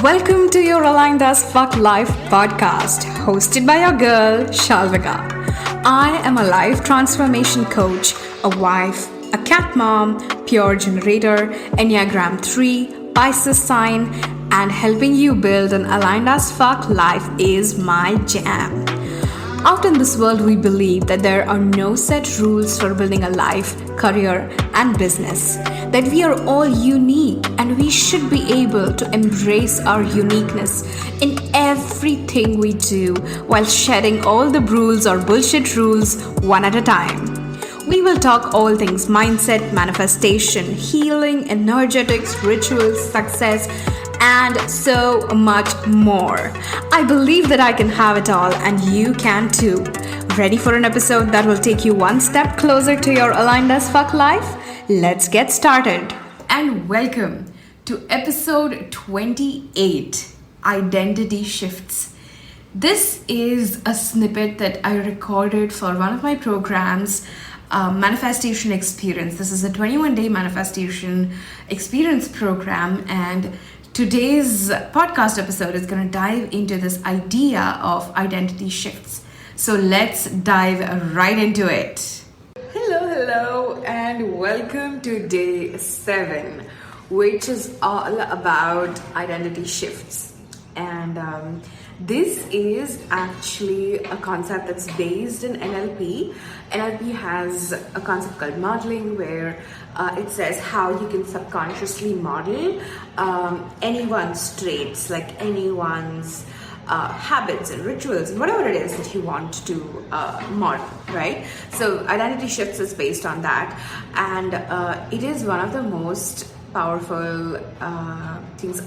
Welcome to your Aligned as Fuck Life podcast, hosted by your girl, Shalvika. I am a life transformation coach, a wife, a cat mom, pure generator, Enneagram 3, Pisces sign, and helping you build an aligned as fuck life is my jam. Out in this world, we believe that there are no set rules for building a life, career, and business. That we are all unique and we should be able to embrace our uniqueness in everything we do while shedding all the rules or bullshit rules one at a time. We will talk all things mindset, manifestation, healing, energetics, rituals, success, and so much more. I believe that I can have it all and you can too. Ready for an episode that will take you one step closer to your aligned as fuck life? Let's get started. And welcome to episode 28, Identity Shifts. This is a snippet that I recorded for one of my programs, Manifestation Experience. This is a 21-day manifestation experience program, and today's podcast episode is going to dive into this idea of identity shifts. So let's dive right into it. Hello, and welcome to day 7, which is all about identity shifts. And this is actually a concept that's based in NLP. NLP has a concept called modeling, where it says how you can subconsciously model anyone's traits, like anyone's habits and rituals and whatever it is that you want to model, right? So identity shifts is based on that, and it is one of the most powerful things.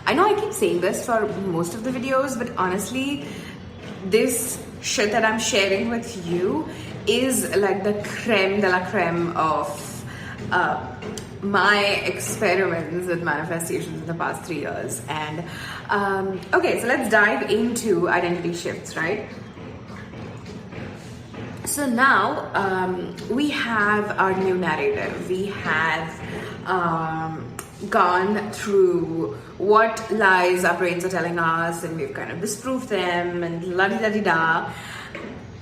I know I keep saying this for most of the videos, but honestly, this shit that I'm sharing with you is like the creme de la creme of my experiments with manifestations in the past 3 years. And okay, so let's dive into identity shifts, right? So now we have our new narrative. We have gone through what lies our brains are telling us, and we've kind of disproved them and la-di-da-di-da.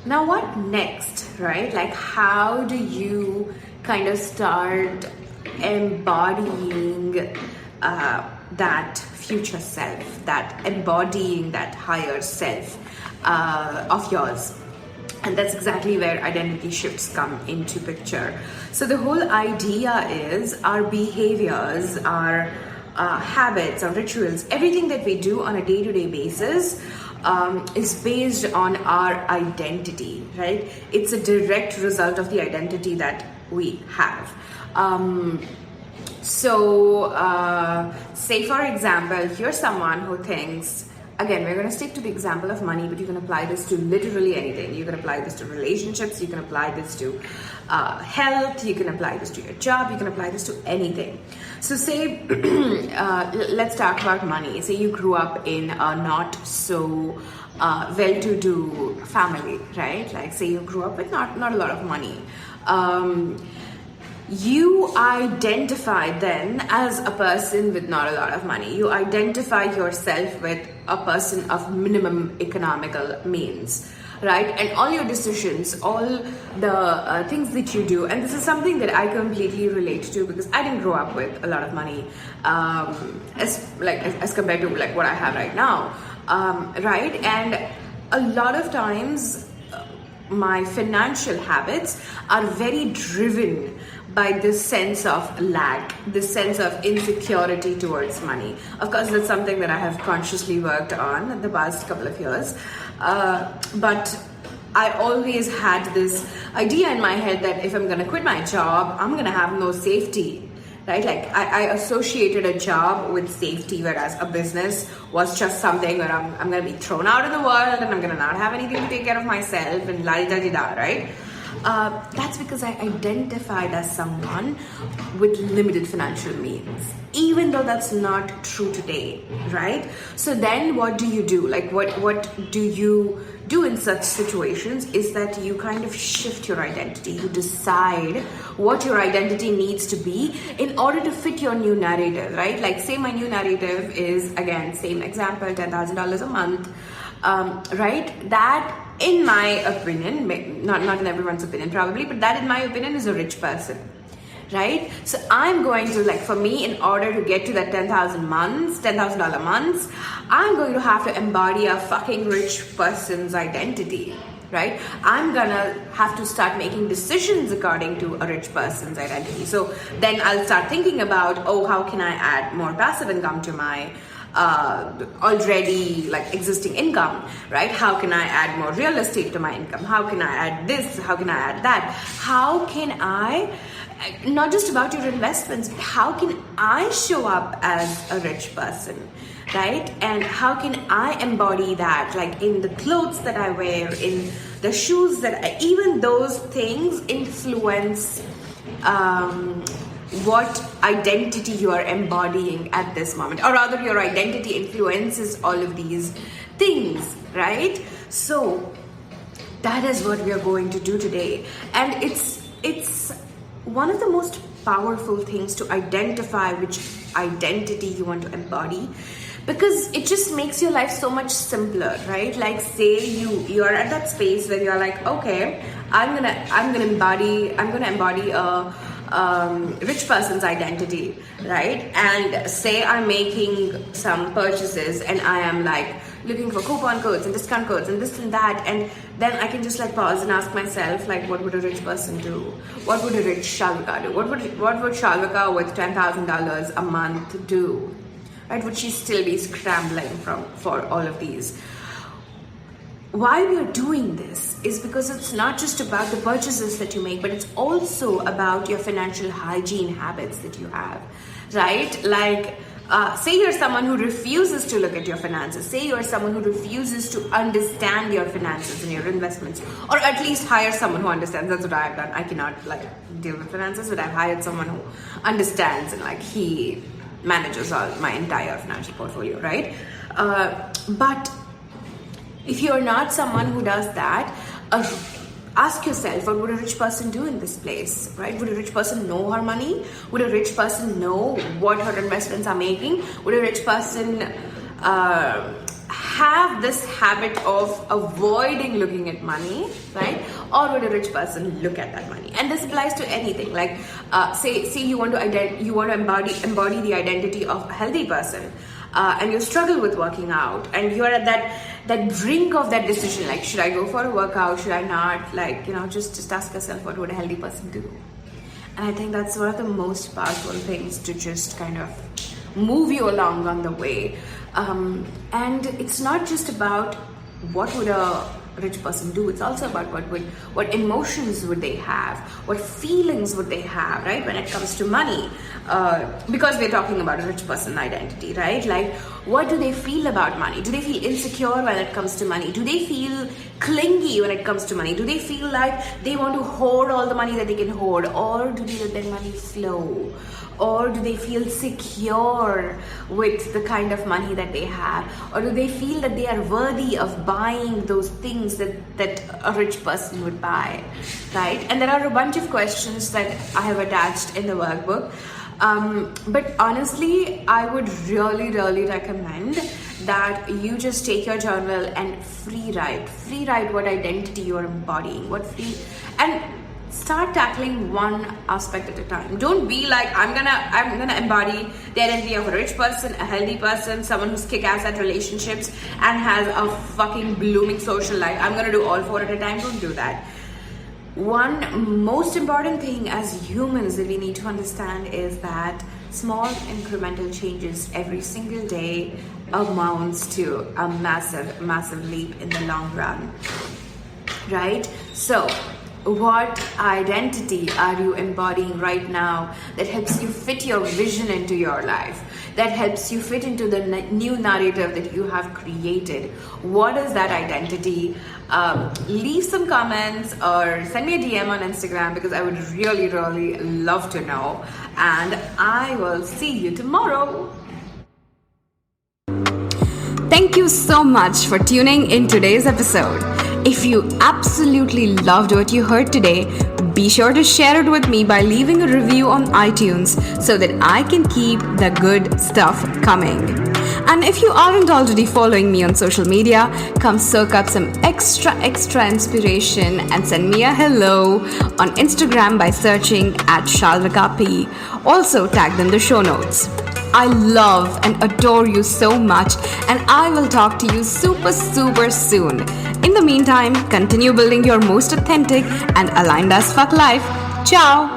Now what next, right? Like, how do you kind of start embodying that future self, that embodying that higher self of yours? And that's exactly where identity shifts come into picture. So the whole idea is our behaviors, our habits, our rituals, everything that we do on a day-to-day basis is based on our identity, right? It's a direct result of the identity that we have. Say for example, you're someone who thinks, again, we're going to stick to the example of money, but you can apply this to literally anything. You can apply this to relationships, you can apply this to health, you can apply this to your job, you can apply this to anything. So say, let's talk about money. Say you grew up in a not so well-to-do family, right? Like say you grew up with not a lot of money. You identify then as a person with not a lot of money. You identify yourself with a person of minimum economical means, right? And all your decisions, all the things that you do, and this is something that I completely relate to because I didn't grow up with a lot of money as compared to like what I have right now, right? And a lot of times my financial habits are very driven by this sense of lack, this sense of insecurity towards money. Of course, that's something that I have consciously worked on in the past couple of years. But I always had this idea in my head that if I'm going to quit my job, I'm going to have no safety, right? Like I associated a job with safety, whereas a business was just something where I'm going to be thrown out in the world and I'm going to not have anything to take care of myself and la-di-da-di-da, right? That's because I identified as someone with limited financial means, even though that's not true today, right? So then what do you do? Like what do you do in such situations is that you kind of shift your identity. You decide what your identity needs to be in order to fit your new narrative, right? Like, say my new narrative is, again, same example, $10,000 a month, right? That, in my opinion, not in everyone's opinion probably, but that in my opinion is a rich person, right? So I'm going to, like, for me, in order to get to that $10,000 months, I'm going to have to embody a fucking rich person's identity, right? I'm gonna have to start making decisions according to a rich person's identity. So then I'll start thinking about, oh, how can I add more passive income to my already like existing income, right? How can I add more real estate to my income? How can I add this? How can I add that? How can I, not just about your investments, but how can I show up as a rich person, right? And how can I embody that, like in the clothes that I wear, in the shoes that even those things influence what identity you are embodying at this moment, or rather your identity influences all of these things, right? So that is what we are going to do today, and it's one of the most powerful things to identify which identity you want to embody, because it just makes your life so much simpler, right? Like, say you are at that space where you're like, okay, I'm gonna embody a rich person's identity, right? And say I'm making some purchases and I am like looking for coupon codes and discount codes and this and that, and then I can just like pause and ask myself, like, what would a rich person do? What would a rich Shalvika do? What would Shalvika with $10,000 a month do? Right? Would she still be scrambling for all of these? Why we are doing this is because it's not just about the purchases that you make, but it's also about your financial hygiene habits that you have, right? Like, say you're someone who refuses to look at your finances. Say you're someone who refuses to understand your finances and your investments, or at least hire someone who understands. That's what I've done. I cannot like deal with finances, but I've hired someone who understands, and like he manages my entire financial portfolio, right? But if you're not someone who does that, ask yourself, what would a rich person do in this place, right? Would a rich person know her money? Would a rich person know what her investments are making? Would a rich person have this habit of avoiding looking at money, right? Or would a rich person look at that money? And this applies to anything. Like, say you want to embody the identity of a healthy person, and you struggle with working out, and you're at that brink of that decision, like, should I go for a workout? Should I not? Like, just ask yourself, what would a healthy person do? And I think that's one of the most powerful things to just kind of move you along on the way. And it's not just about what would a rich person do, it's also about what emotions would they have, what feelings would they have, right, when it comes to money, because we're talking about a rich person identity, right? Like, what do they feel about money? Do they feel insecure when it comes to money? Do they feel clingy when it comes to money? Do they feel like they want to hoard all the money that they can hoard, or do they let their money flow? Or do they feel secure with the kind of money that they have? Or do they feel that they are worthy of buying those things that a rich person would buy, right? And there are a bunch of questions that I have attached in the workbook. But honestly, I would really, really recommend that you just take your journal and free write what identity you are embodying, and start tackling one aspect at a time. Don't be like, I'm gonna embody the identity of a rich person, a healthy person, someone who's kick-ass at relationships and has a fucking blooming social life. I'm gonna do all four at a time. Don't do that. One most important thing as humans that we need to understand is that small incremental changes every single day amounts to a massive leap in the long run, right? So what identity are you embodying right now that helps you fit your vision into your life, that helps you fit into the new narrative that you have created? What is that identity? Leave some comments or send me a DM on Instagram, because I would really, really love to know. And I will see you tomorrow. Thank you so much for tuning in today's episode. If you absolutely loved what you heard today, be sure to share it with me by leaving a review on iTunes so that I can keep the good stuff coming. And if you aren't already following me on social media, come soak up some extra inspiration and send me a hello on Instagram by searching at Shalvika P. Also tagged in the show notes. I love and adore you so much, and I will talk to you super soon. In the meantime, continue building your most authentic and aligned as fuck life. Ciao!